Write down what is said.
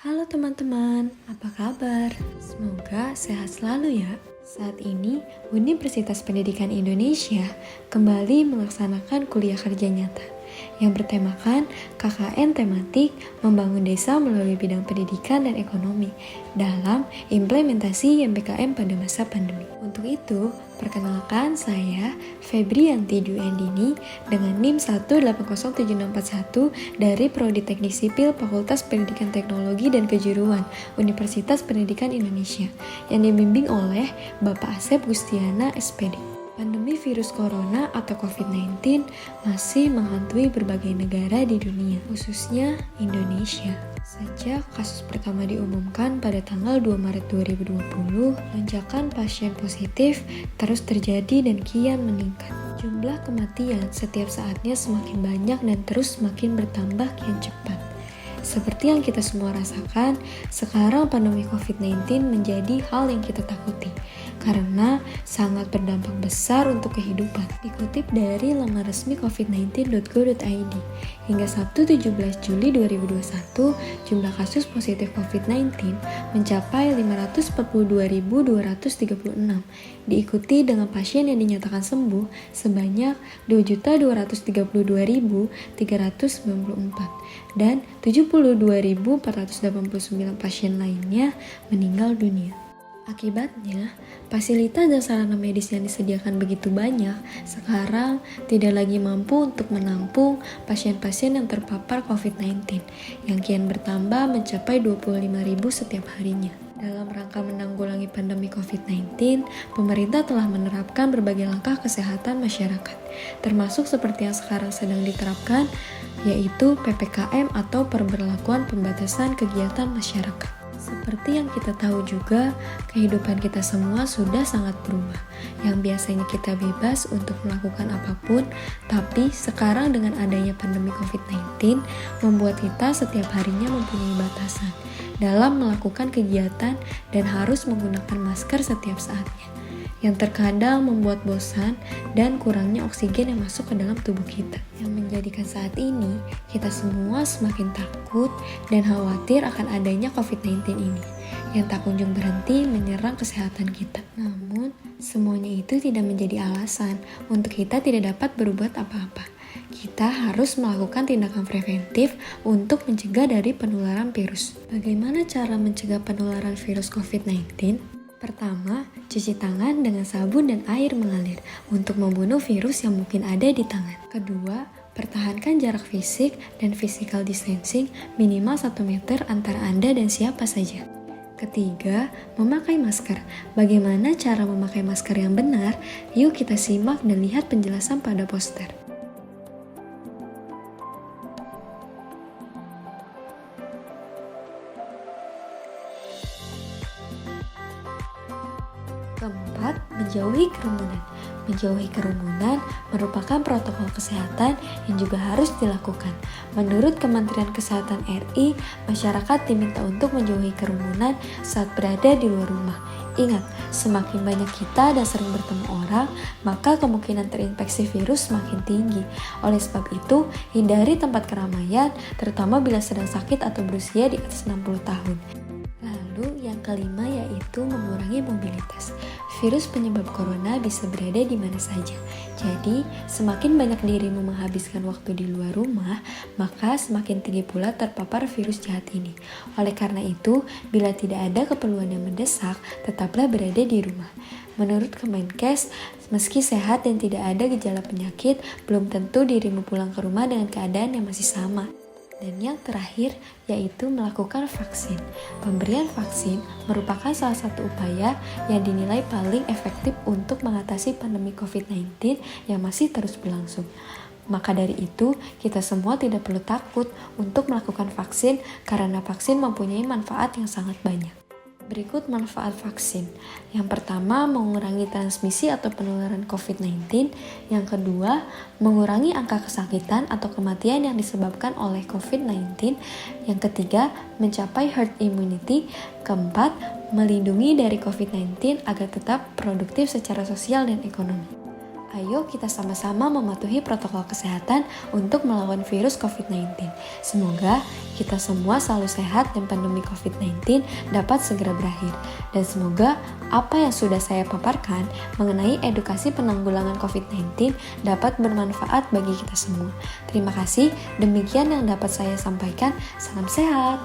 Halo teman-teman, apa kabar? Semoga sehat selalu ya. Saat ini, Universitas Pendidikan Indonesia kembali melaksanakan kuliah kerja nyata yang bertemakan KKN tematik membangun desa melalui bidang pendidikan dan ekonomi dalam implementasi YMBKM pada masa pandemi. Untuk itu, perkenalkan saya Febrianti Dwi Andini dengan NIM 1807641 dari Prodi Teknik Sipil Fakultas Pendidikan Teknologi dan Kejuruan Universitas Pendidikan Indonesia yang dibimbing oleh Bapak Asep Gustiana SPD. Pandemi virus corona atau COVID-19 masih menghantui berbagai negara di dunia, khususnya Indonesia. Sejak kasus pertama diumumkan pada tanggal 2 Maret 2020, lonjakan pasien positif terus terjadi dan kian meningkat. Jumlah kematian setiap saatnya semakin banyak dan terus semakin bertambah kian cepat. Seperti yang kita semua rasakan, sekarang pandemi COVID-19 menjadi hal yang kita takuti karena sangat berdampak besar untuk kehidupan. Dikutip dari laman resmi covid19.go.id, hingga Sabtu 17 Juli 2021, jumlah kasus positif COVID-19 mencapai 542.236, diikuti dengan pasien yang dinyatakan sembuh sebanyak 2.232.394 dan 72.489 pasien lainnya meninggal dunia. Akibatnya, fasilitas dan sarana medis yang disediakan begitu banyak, sekarang tidak lagi mampu untuk menampung pasien-pasien yang terpapar COVID-19, yang kian bertambah mencapai 25.000 setiap harinya. Dalam rangka menanggulangi pandemi COVID-19, pemerintah telah menerapkan berbagai langkah kesehatan masyarakat, termasuk seperti yang sekarang sedang diterapkan, yaitu PPKM atau Pemberlakuan Pembatasan Kegiatan Masyarakat. Seperti yang kita tahu juga, kehidupan kita semua sudah sangat berubah. Yang biasanya kita bebas untuk melakukan apapun, tapi sekarang dengan adanya pandemi COVID-19, membuat kita setiap harinya mempunyai batasan dalam melakukan kegiatan dan harus menggunakan masker setiap saatnya, yang terkadang membuat bosan dan kurangnya oksigen yang masuk ke dalam tubuh kita, yang menjadikan saat ini kita semua semakin takut dan khawatir akan adanya COVID-19 ini yang tak kunjung berhenti menyerang kesehatan kita. Namun, semuanya itu tidak menjadi alasan untuk kita tidak dapat berbuat apa-apa. Kita harus melakukan tindakan preventif untuk mencegah dari penularan virus. Bagaimana cara mencegah penularan virus COVID-19? Pertama, cuci tangan dengan sabun dan air mengalir untuk membunuh virus yang mungkin ada di tangan. Kedua, pertahankan jarak fisik dan physical distancing minimal 1 meter antara Anda dan siapa saja. Ketiga, memakai masker. Bagaimana cara memakai masker yang benar? Yuk kita simak dan lihat penjelasan pada poster. Keempat, menjauhi kerumunan. Menjauhi kerumunan merupakan protokol kesehatan yang juga harus dilakukan. Menurut Kementerian Kesehatan RI, masyarakat diminta untuk menjauhi kerumunan saat berada di luar rumah. Ingat, semakin banyak kita dan sering bertemu orang, maka kemungkinan terinfeksi virus semakin tinggi. Oleh sebab itu, hindari tempat keramaian, terutama bila sedang sakit atau berusia di atas 60 tahun. Lalu yang kelima yaitu mengurangi mobilitas. Virus penyebab corona bisa berada di mana saja. Jadi, semakin banyak dirimu menghabiskan waktu di luar rumah, maka semakin tinggi pula terpapar virus jahat ini. Oleh karena itu, bila tidak ada keperluan yang mendesak, tetaplah berada di rumah. Menurut Kemenkes, meski sehat dan tidak ada gejala penyakit, belum tentu dirimu pulang ke rumah dengan keadaan yang masih sama. Dan yang terakhir yaitu melakukan vaksin. Pemberian vaksin merupakan salah satu upaya yang dinilai paling efektif untuk mengatasi pandemi COVID-19 yang masih terus berlangsung. Maka dari itu, kita semua tidak perlu takut untuk melakukan vaksin karena vaksin mempunyai manfaat yang sangat banyak. Berikut manfaat vaksin. Yang pertama, mengurangi transmisi atau penularan COVID-19. Yang kedua, mengurangi angka kesakitan atau kematian yang disebabkan oleh COVID-19. Yang ketiga, mencapai herd immunity. Keempat, melindungi dari COVID-19 agar tetap produktif secara sosial dan ekonomi. Ayo kita sama-sama mematuhi protokol kesehatan untuk melawan virus COVID-19. Semoga kita semua selalu sehat dan pandemi COVID-19 dapat segera berakhir. Dan semoga apa yang sudah saya paparkan mengenai edukasi penanggulangan COVID-19 dapat bermanfaat bagi kita semua. Terima kasih, demikian yang dapat saya sampaikan. Salam sehat.